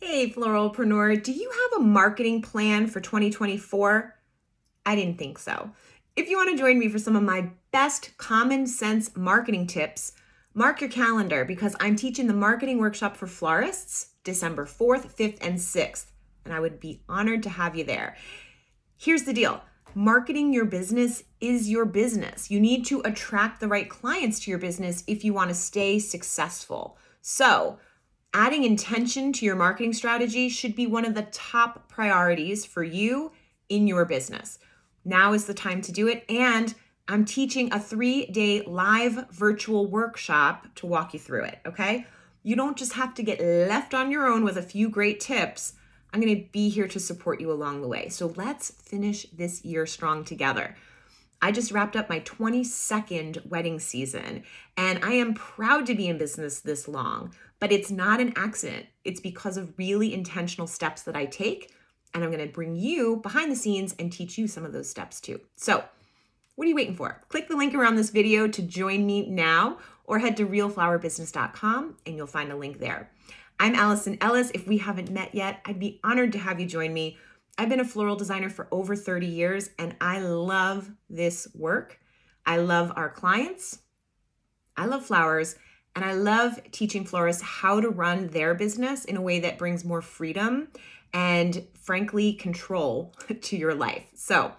Hey, Floralpreneur, do you have a marketing plan for 2024? I didn't think so. If you want to join me for some of my best common sense marketing tips, mark your calendar because I'm teaching the marketing workshop for florists December 4th, 5th, and 6th, and I would be honored to have you there. Here's the deal. Marketing your business is your business. You need to attract the right clients to your business if you want to stay successful. So, adding intention to your marketing strategy should be one of the top priorities for you in your business. Now is the time to do it. And I'm teaching a 3-day live virtual workshop to walk you through it, okay? You don't just have to get left on your own with a few great tips. I'm going to be here to support you along the way. So let's finish this year strong together. I just wrapped up my 22nd wedding season, and I am proud to be in business this long, but it's not an accident. It's because of really intentional steps that I take, and I'm going to bring you behind the scenes and teach you some of those steps too. So what are you waiting for? Click the link around this video to join me now, or head to realflowerbusiness.com and you'll find a link there. I'm Alison Ellis. If we haven't met yet, I'd be honored to have you join me. I've been a floral designer for over 30 years, and I love this work. I love our clients. I love flowers, and I love teaching florists how to run their business in a way that brings more freedom and, frankly, control to your life. So,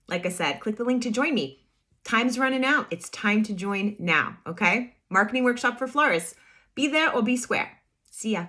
like I said, click the link to join me. Time's running out. It's time to join now, okay? Marketing workshop for florists. Be there or be square. See ya.